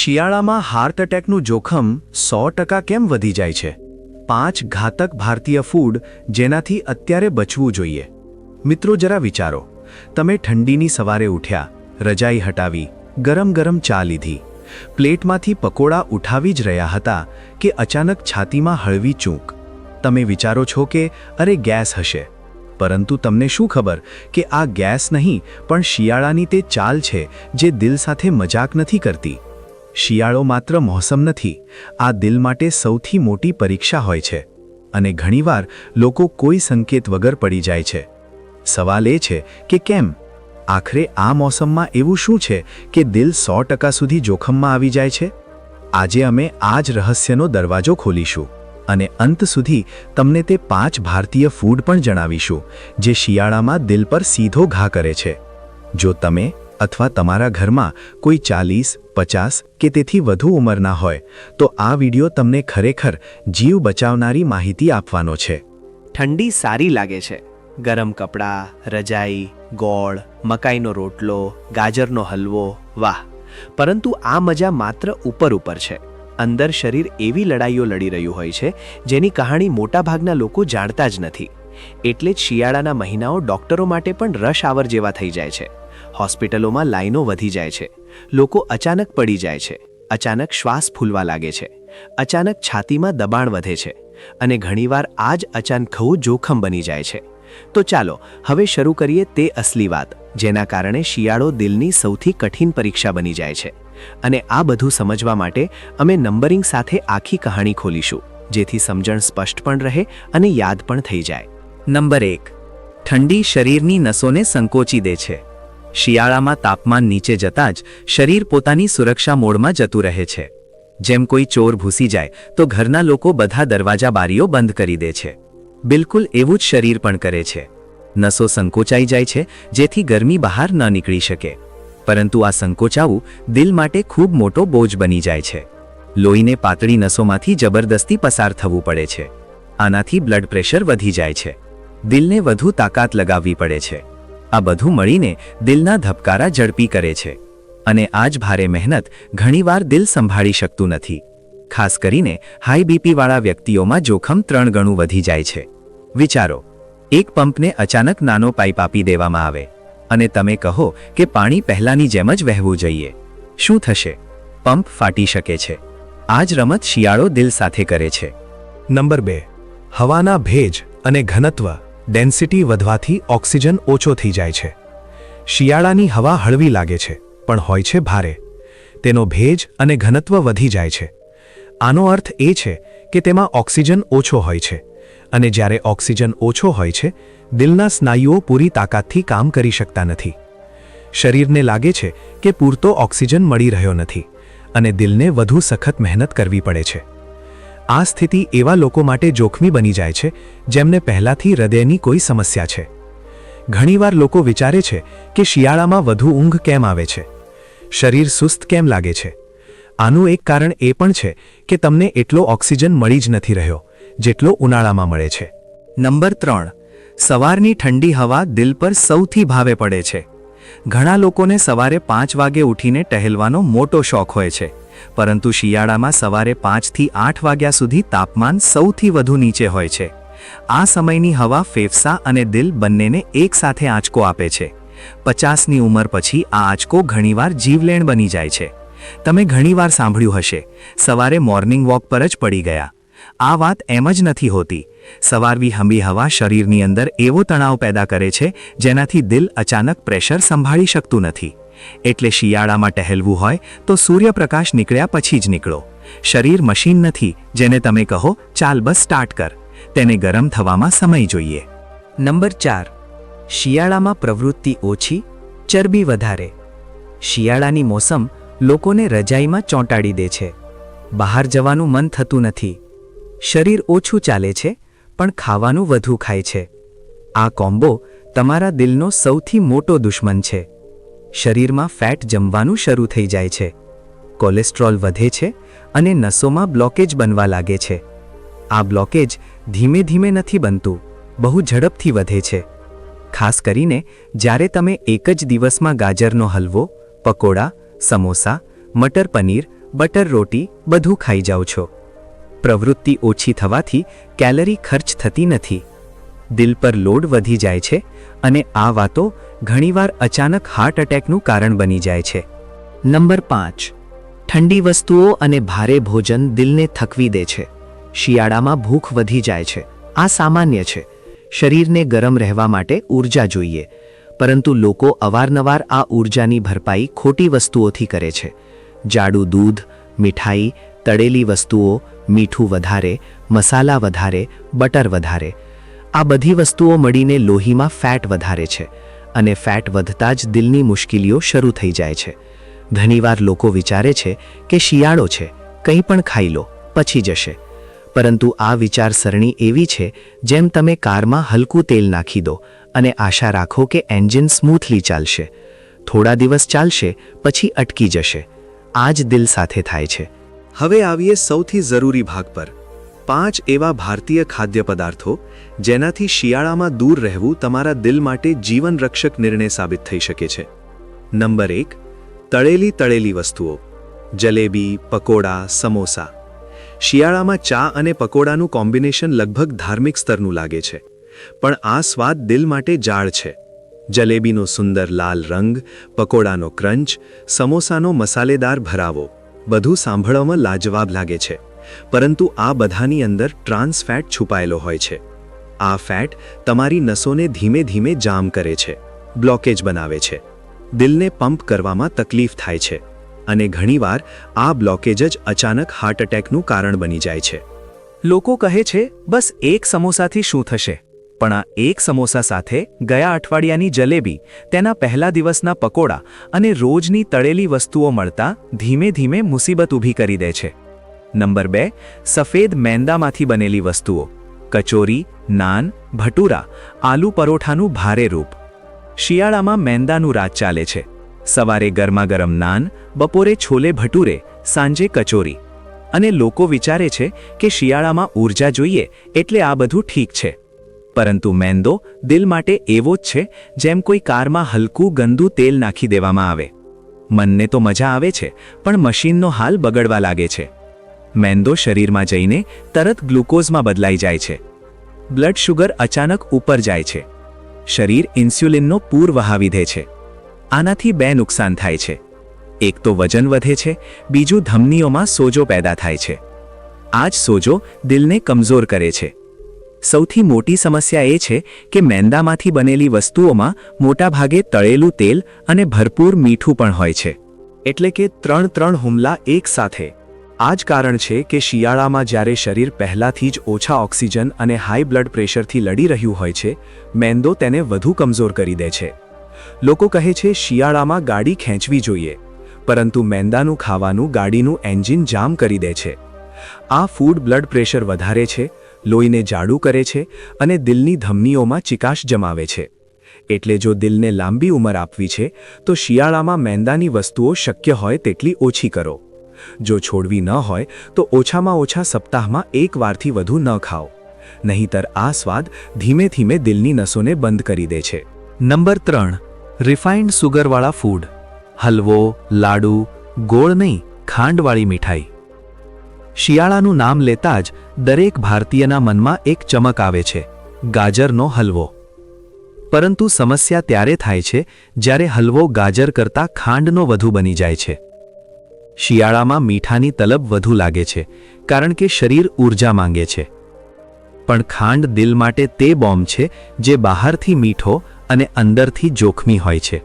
શિયાળામાં હાર્ટ એટેકનું જોખમ 100% કેમ વધી જાય છે? 5 ઘાતક ભારતીય ફૂડ જેનાથી અત્યારે બચવું જોઈએ. મિત્રો જરા વિચારો, તમે ઠંડીની સવારે ઉઠ્યા, રજાઈ હટાવી, ગરમ ગરમ ચા લીધી, પ્લેટમાંથી પકોડા ઉઠાવી જ રહ્યા હતા કે અચાનક છાતીમાં હળવી ચૂંક. તમે વિચારો છો કે અરે ગેસ હશે, પરંતુ તમને શું ખબર કે આ ગેસ નહીં પણ શિયાળાની તે ચાલ છે જે દિલ સાથે મજાક નથી કરતી. શિયાળો માત્ર મોસમ નથી, આ દિલ માટે સૌથી મોટી પરીક્ષા હોય છે અને ઘણીવાર લોકો કોઈ સંકેત વગર પડી જાય છે. સવાલ એ છે કે કેમ? આખરે આ મોસમમાં એવું શું છે કે દિલ 100% સુધી જોખમમાં આવી જાય છે? આજે અમે આ જ રહસ્યનો દરવાજો ખોલીશું અને અંત સુધી તમને તે 5 ભારતીય ફૂડ પણ જણાવીશું જે શિયાળામાં દિલ પર સીધો ઘા કરે છે. જો તમે અથવા તમારા ઘરમાં કોઈ 40, 50 કે તેથી વધુ ઉંમરના હોય તો આ વિડિયો તમને ખરેખર જીવ બચાવનારી માહિતી આપવાનો છે. ઠંડી સારી લાગે છે. ગરમ કપડાં, રજાઈ, ગોળ, મકાઈનો રોટલો, ગાજરનો હલવો, વાહ! પરંતુ આ મજા માત્ર ઉપર છે. અંદર શરીર એવી લડાઈઓ લડી રહ્યું હોય છે જેની કહાણી મોટાભાગના લોકો જાણતા જ નથી. એટલે જ શિયાળાના મહિનાઓ ડોક્ટરો માટે પણ રશ આવર જેવા થઈ જાય છે. હોસ્પિટલોમાં લાઈનો વધી જાય છે. લોકો અચાનક પડી જાય છે, અચાનક શ્વાસ ફૂલવા લાગે છે, અચાનક છાતીમાં દબાણ વધે છે અને ઘણીવાર આ જ અચાનકવું જોખમ બની જાય છે. તો ચાલો હવે શરૂ કરીએ તે અસલી વાત, જેના કારણે શિયાળો દિલની સૌથી કઠિન પરીક્ષા બની જાય છે. અને આ બધું સમજવા માટે અમે નંબરિંગ સાથે આખી કહાણી ખોલીશું, જેથી સમજણ સ્પષ્ટ પણ રહે અને યાદ પણ થઈ જાય. નંબર 1. ઠંડી શરીરની નસોને સંકોચી દે છે. શિયાળામાં તાપમાન નીચે જતાં જ શરીર પોતાની સુરક્ષા મોડમાં જતું રહે છે. જેમ કોઈ ચોર ઘૂસી જાય તો ઘરના લોકો બધા દરવાજા બારીઓ બંધ કરી દે છે. બિલકુલ એવું જ શરીર પણ કરે છે. નસો સંકોચાઈ જાય છે જેથી ગરમી બહાર ન નીકળી શકે. પરંતુ આ સંકોચાવું દિલ માટે ખૂબ મોટો બોજ બની જાય છે. લોહીને પાતળી નસોમાંથી જબરદસ્તી પસાર થવું પડે છે. આનાથી બ્લડ પ્રેશર વધી જાય છે. દિલને વધુ તાકાત લગાવવી પડે છે. આ બધું મળીને દિલના ધબકારા ઝડપી કરે છે અને આ જ ભારે મહેનત ઘણીવાર દિલ સંભાળી શકતું નથી. ખાસ કરીને હાઈ બીપીવાળા વ્યક્તિઓમાં જોખમ 3 ગણું વધી જાય છે. વિચારો, એક પંપને અચાનક નાનો પાઇપ આપી દેવામાં આવે અને તમે કહો કે પાણી પહેલાંની જેમ જ વહેવું જોઈએ. શું થશે? પંપ ફાટી શકે છે. આ જ રમત શિયાળો દિલ સાથે કરે છે. નંબર 2. હવાના ભેજ અને ઘનત્વ ડેન્સિટી વધવાથી ઓક્સિજન ઓછો થઈ જાય છે. શિયાળાની હવા હળવી લાગે છે પણ હોય છે ભારે. તેનો ભેજ અને ઘનત્વ વધી જાય છે. આનો અર્થ એ છે કે તેમાં ઓક્સિજન ઓછો હોય છે અને જ્યારે ઓક્સિજન ઓછો હોય છે, દિલના સ્નાયુઓ પૂરી તાકાતથી કામ કરી શકતા નથી. શરીરને લાગે છે કે પૂરતો ઓક્સિજન મળી રહ્યો નથી અને દિલને વધુ સખત મહેનત કરવી પડે છે. આ સ્થિતિ એવા લોકો માટે જોખમી બની જાય છે જેમને પહેલાથી હૃદયની કોઈ સમસ્યા છે. ઘણીવાર લોકો વિચારે છે કે શિયાળામાં વધુ ઊંઘ કેમ આવે છે, શરીર સુસ્ત કેમ લાગે છે. આનું એક કારણ એ પણ છે કે તમને એટલો ઓક્સિજન મળી જ નથી રહ્યો જેટલો ઉનાળામાં મળે છે. નંબર 3. સવારની ઠંડી હવા દિલ પર સૌથી ભાવે પડે છે. ઘણા લોકોને સવારે 5 વાગે ઉઠીને ટહેલવાનો મોટો શોખ હોય છે, પરંતુ શિયાળામાં સવારે 5 થી 8 વાગ્યા સુધી તાપમાન સૌથી વધુ નીચે હોય છે. આ સમયની હવા ફેફસા અને દિલ બંનેને એકસાથે આંચકો આપે છે. 50ની ઉંમર પછી આ આંચકો ઘણીવાર જીવલેણ બની જાય છે. તમે ઘણીવાર સાંભળ્યું હશે, સવારે મોર્નિંગ વોક પર જ પડી ગયા. આ વાત એમ જ નથી હોતી. સવારવી હંબી હવા શરીરની અંદર એવો તણાવ પેદા કરે છે જેનાથી દિલ અચાનક પ્રેશર સંભાળી શકતું નથી. એટલે શિયાળામાં ટહેલવું હોય તો સૂર્યપ્રકાશ નીકળ્યા પછી જ નીકળો. શરીર મશીન નથી જેને તમે કહો ચાલ બસ સ્ટાર્ટ કર. તેને ગરમ થવામાં સમય જોઈએ. નંબર 4. શિયાળામાં પ્રવૃત્તિ ઓછી, ચરબી વધારે. શિયાળાની મોસમ લોકોને રજાઈમાં ચોંટાડી દે છે. બહાર જવાનું મન થતું નથી. શરીર ઓછું ચાલે છે પણ ખાવાનું વધુ ખાય છે. આ કોમ્બો તમારા દિલનો સૌથી મોટો દુશ્મન છે. શરીરમાં ફેટ જમવાનું શરૂ થઈ જાય છે. કોલેસ્ટ્રોલ વધે છે અને નસોમાં બ્લોકેજ બનવા લાગે છે. આ બ્લોકેજ ધીમે ધીમે નથી બનતું, બહુ ઝડપથી વધે છે. ખાસ કરીને જ્યારે તમે એક જ દિવસમાં ગાજરનો હલવો, પકોડા, સમોસા, મટર પનીર, બટર રોટી બધું ખાઈ જાઓ છો. પ્રવૃત્તિ ઓછી થવાથી કેલરી ખર્ચ થતી નથી. દિલ પર લોડ વધી જાય છે અને આ વાતો ઘણીવાર અચાનક હાર્ટ એટેકનું કારણ બની જાય છે. નંબર 5. ઠંડી વસ્તુઓ અને ભારે ભોજન દિલને થકવી દે છે. શિયાળામાં ભૂખ વધી જાય છે. આ સામાન્ય છે. શરીરને ગરમ રહેવા માટે ઊર્જા જોઈએ. પરંતુ લોકો અવારનવાર આ ઊર્જાની ભરપાઈ ખોટી વસ્તુઓથી કરે છે. જાડું દૂધ, મીઠાઈ, તળેલી વસ્તુઓ, મીઠું વધારે, મસાલા વધારે, બટર વધારે. આ બધી વસ્તુઓ મળીને લોહીમાં ફેટ વધારે છે અને ફેટ વધતા જ દિલની મુશ્કેલીઓ શરૂ થઈ જાય છે. ઘણીવાર લોકો વિચારે છે કે શિયાળો છે, કંઈ પણ ખાઈ લો, પછી જશે. પરંતુ આ વિચારસરણી એવી છે જેમ તમે કારમાં હલકું તેલ નાખી દો અને આશા રાખો કે એન્જિન સ્મૂથલી ચાલશે. થોડા દિવસ ચાલશે, પછી અટકી જશે. આ જ દિલ સાથે થાય છે. હવે આવીએ સૌથી જરૂરી ભાગ પર. 5 એવા ભારતીય ખાદ્ય પદાર્થો જેનાથી શિયાળામાં દૂર રહેવું તમારા દિલ માટે જીવનરક્ષક નિર્ણય સાબિત થઈ શકે છે. નંબર 1. તળેલી વસ્તુઓ. જલેબી, પકોડા, સમોસા. શિયાળામાં ચા અને પકોડાનું કોમ્બિનેશન લગભગ ધાર્મિક સ્તરનું લાગે છે, પણ આ સ્વાદ દિલ માટે જાળ છે. જલેબીનો સુંદર લાલ રંગ, પકોડાનો ક્રંચ, સમોસાનો મસાલેદાર ભરાવો, બધું સાંભળવામાં લાજવાબ લાગે છે. પરંતુ આ બધાની અંદર ટ્રાન્સ ફેટ છુપાયેલો હોય છે. આ ફેટ તમારી નસોને ધીમે ધીમે જામ કરે છે, બ્લોકેજ બનાવે છે, દિલને પંપ કરવામાં તકલીફ થાય છે અને ઘણીવાર આ બ્લોકેજ જ અચાનક હાર્ટ એટેકનું કારણ બની જાય છે. લોકો કહે છે બસ એક સમોસાથી શું થશે, પણ આ એક સમોસા સાથે ગયા અઠવાડિયાની જલેબી, તેના પહેલા દિવસના પકોડા અને રોજની તળેલી વસ્તુઓ મળતા ધીમે ધીમે મુસીબત ઊભી કરી દે છે. નંબર 2. સફેદ મેંદામાંથી બનેલી વસ્તુઓ. કચોરી, નાન, ભટૂરા, આલુ પરોઠાનું ભારે રૂપ. શિયાળામાં મેંદાનું રાજ ચાલે છે. સવારે ગરમાગરમ નાન, બપોરે છોલે ભટૂરે, સાંજે કચોરી. અને લોકો વિચારે છે કે શિયાળામાં ઊર્જા જોઈએ એટલે આ બધું ઠીક છે. પરંતુ મેંદો દિલ માટે એવો જ છે જેમ કોઈ કારમાં હલકું ગંદુ તેલ નાખી દેવામાં આવે. મનને તો મજા આવે છે, પણ મશીનનો હાલ બગડવા લાગે છે. મેંદો શરીરમાં જઈને તરત ગ્લુકોઝમાં બદલાઈ જાય છે. બ્લડ શુગર અચાનક ઉપર જાય છે. શરીર ઇન્સ્યુલિનનો પૂર વહાવી દે છે. આનાથી 2 નુકસાન થાય છે. એક તો વજન વધે છે, બીજું ધમનીઓમાં સોજો પેદા થાય છે. આ જ સોજો દિલને કમજોર કરે છે. સૌથી મોટી સમસ્યા એ છે કે મેંદામાંથી બનેલી વસ્તુઓમાં મોટાભાગે તળેલું તેલ અને ભરપૂર મીઠું પણ હોય છે. એટલે કે 3 હુમલા એક સાથે. આ જ કારણ છે કે શિયાળામાં જ્યારે શરીર પહેલાથી જ ઓછા ઓક્સિજન અને હાઈ બ્લડ પ્રેશરથી લડી રહ્યું હોય છે, મેંદો તેને વધુ કમજોર કરી દે છે. લોકો કહે છે શિયાળામાં ગાડી ખેંચવી જોઈએ, પરંતુ મેંદાનું ખાવાનું ગાડીનું એન્જિન જામ કરી દે છે. આ ફૂડ બ્લડ પ્રેશર વધારે છે, લોહીને જાડું કરે છે અને દિલની ધમનીઓમાં ચિકાશ જમાવે છે. એટલે જો દિલને લાંબી ઉંમર આપવી છે તો શિયાળામાં મેંદાની વસ્તુઓ શક્ય હોય તેટલી ઓછી કરો. જો છોડવી ન હોય તો ઓછામાં ઓછા સપ્તાહમાં 1 વારથી વધુ ન ખાઓ. નહીંતર આ સ્વાદ ધીમે ધીમે દિલની નસોને બંધ કરી દે છે. નંબર 3. રિફાઇન્ડ સુગરવાળા ફૂડ. હલવો, લાડુ, ગોળ નહીં, ખાંડવાળી મીઠાઈ. શિયાળાનું નામ લેતા જ દરેક ભારતીયના મનમાં એક ચમક આવે છે, ગાજરનો હલવો. પરંતુ સમસ્યા ત્યારે થાય છે જ્યારે હલવો ગાજર કરતાં ખાંડનો વધુ બની જાય છે. શિયાળામાં મીઠાની તલબ વધુ લાગે છે કારણ કે શરીર ઊર્જા માંગે છે. પણ ખાંડ દિલ માટે તે બોમ્બ છે જે બહારથી મીઠો અને અંદરથી જોખમી હોય છે.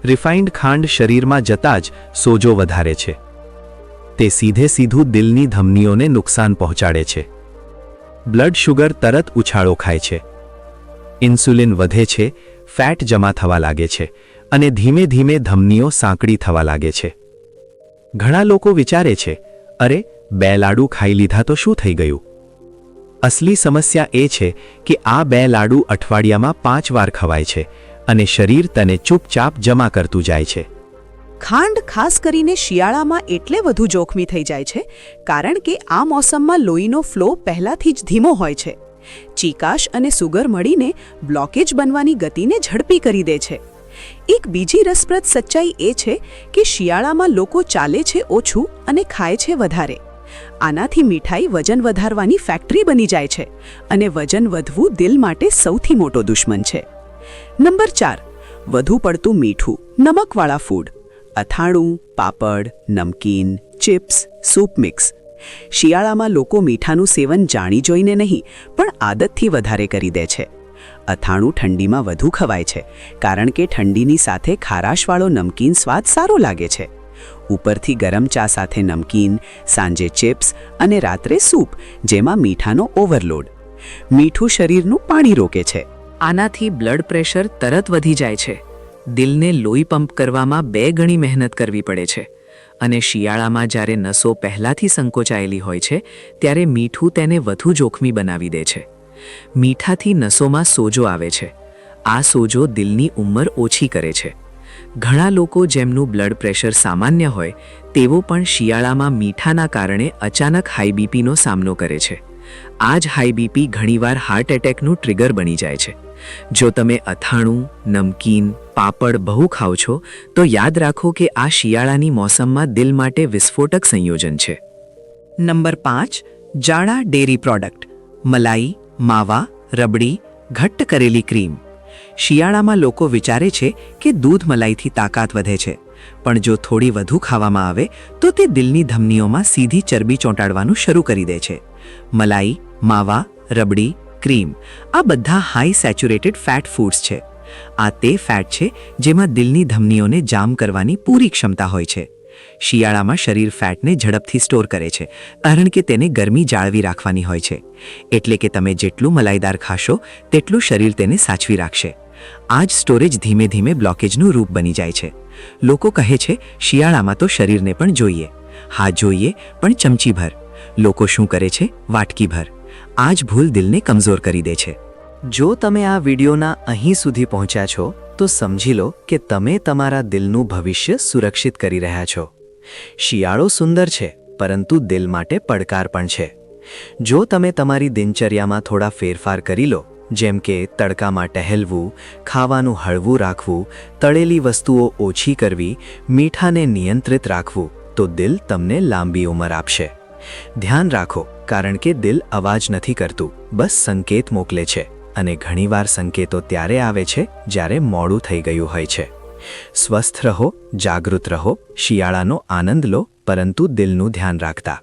રિફાઇન્ડ ખાંડ શરીરમાં જતાં જ સોજો વધારે છે. તે સીધું દિલની ધમનીઓને નુકસાન પહોંચાડે છે. બ્લડ શુગર તરત ઉછાળો ખાય છે. ઇન્સ્યુલિન વધે છે, ફેટ જમા થવા લાગે છે અને ધીમે ધીમે ધમનીઓ સાંકડી થવા લાગે છે. ઘણા લોકો વિચારે છે, અરે 2 લાડુ ખાઈ લીધા તો શું થઈ ગયું? અસલી સમસ્યા એ છે કે આ 2 લાડુ અઠવાડિયામાં 5 વાર ખવાય છે અને શરીર તેને ચૂપચાપ જમા કરતું જાય છે. ખાંડ ખાસ કરીને શિયાળામાં એટલે વધુ જોખમી થઈ જાય છે કારણ કે આ મોસમમાં લોહીનો ફ્લો પહેલાથી જ ધીમો હોય છે. ચીકાશ અને સુગર મળીને બ્લોકેજ બનવાની ગતિને ઝડપી કરી દે છે. એક બીજી રસપ્રદ સચ્ચાઈ એ છે કે શિયાળામાં લોકો ચાલે છે ઓછું અને ખાય છે વધારે. આનાથી મીઠાઈ વજન વધારવાની ફેક્ટરી બની જાય છે અને વજન વધવું દિલ માટે સૌથી મોટો દુશ્મન છે. નંબર 4, વધુ પડતું મીઠું, નમકવાળા ફૂડ. અથાણું, પાપડ, નમકીન, ચિપ્સ, સૂપ મિક્સ. શિયાળામાં લોકો મીઠાનું સેવન જાણી જોઈને નહીં પણ આદતથી વધારે કરી દે છે. અથાણું ઠંડીમાં વધુ ખવાય છે કારણ કે ઠંડીની સાથે ખારાશવાળો નમકીન સ્વાદ સારો લાગે છે. ઉપરથી ગરમ ચા સાથે નમકીન, સાંજે ચિપ્સ અને રાત્રે સૂપ, જેમાં મીઠાનો ઓવરલોડ. મીઠું શરીરનું પાણી રોકે છે. આનાથી બ્લડ પ્રેશર તરત વધી જાય છે. દિલને લોહી પંપ કરવામાં 2 ગણી મહેનત કરવી પડે છે. અને શિયાળામાં જ્યારે નસો પહેલાંથી સંકોચાયેલી હોય છે ત્યારે મીઠું તેને વધુ જોખમી બનાવી દે છે. મીઠાથી નસોમાં સોજો આવે છે. આ સોજો દિલની ઉંમર ઓછી કરે છે. ઘણા લોકો જેમનું બ્લડ પ્રેશર સામાન્ય હોય તેઓ પણ શિયાળામાં મીઠાના કારણે અચાનક હાઈ બીપીનો સામનો કરે છે. આ જ હાઈ બીપી ઘણીવાર હાર્ટ એટેકનું ટ્રિગર બની જાય છે. જો તમે અથાણું, નમકીન, પાપડ બહુ ખાઓ છો તો યાદ રાખો કે આ શિયાળાની મોસમમાં દિલ માટે વિસ્ફોટક સંયોજન છે. નંબર 5, જાડા ડેરી પ્રોડક્ટ. મલાઈ, માવા, રબડી, ઘટ્ટ કરેલી ક્રીમ. શિયાળામાં લોકો વિચારે છે કે દૂધ મલાઈથી તાકાત વધે છે, પણ જો થોડી વધુ ખાવામાં આવે તો તે દિલની ધમનીઓમાં સીધી ચરબી ચોંટાડવાનું શરૂ કરી દે છે. મલાઈ, માવા, રબડી, ક્રીમ આ બધા હાઈ સેચ્યુરેટેડ ફેટ ફૂડ્સ છે. આ તે ફેટ છે જેમાં દિલની ધમનીઓને જામ કરવાની પૂરી ક્ષમતા હોય છે. શિયાળામાં શરીર ફેટને ઝડપથી સ્ટોર કરે છે કારણ કે તેને ગરમી જાળવી રાખવાની હોય છે. એટલે કે તમે જેટલું મલાઈદાર ખાશો તેટલું શરીર તેને સાચવી રાખશે. આ જ સ્ટોરેજ ધીમે ધીમે બ્લોકેજનું રૂપ બની જાય છે. લોકો કહે છે શિયાળામાં તો શરીરને પણ જોઈએ. હા જોઈએ, પણ ચમચીભર. લોકો શું કરે છે? વાટકીભર. આ જ ભૂલ દિલને કમજોર કરી દે છે. જો તમે આ વિડીયોના અહીં સુધી પહોંચ્યા છો તો સમજી લો કે તમે તમારા દિલનું ભવિષ્ય સુરક્ષિત કરી રહ્યા છો. શિયાળો સુંદર છે પરંતુ દિલ માટે પડકાર પણ છે. જો તમે તમારી દિનચર્યામાં થોડા ફેરફાર કરી લો, જેમ કે તડકામાં ટહેલવું, ખાવાનું હળવું રાખવું, તળેલી વસ્તુઓ ઓછી કરવી, મીઠાને નિયંત્રિત રાખવું, તો દિલ તમને લાંબી ઉંમર આપશે. ધ્યાન રાખો, કારણ કે દિલ અવાજ નથી કરતું, બસ સંકેત મોકલે છે. અને ઘણીવાર સંકેતો ત્યારે આવે છે જ્યારે મોડું થઈ ગયું હોય છે. સ્વસ્થ રહો, જાગૃત રહો, શિયાળાનો આનંદ લો, પરંતુ દિલનું ધ્યાન રાખતા.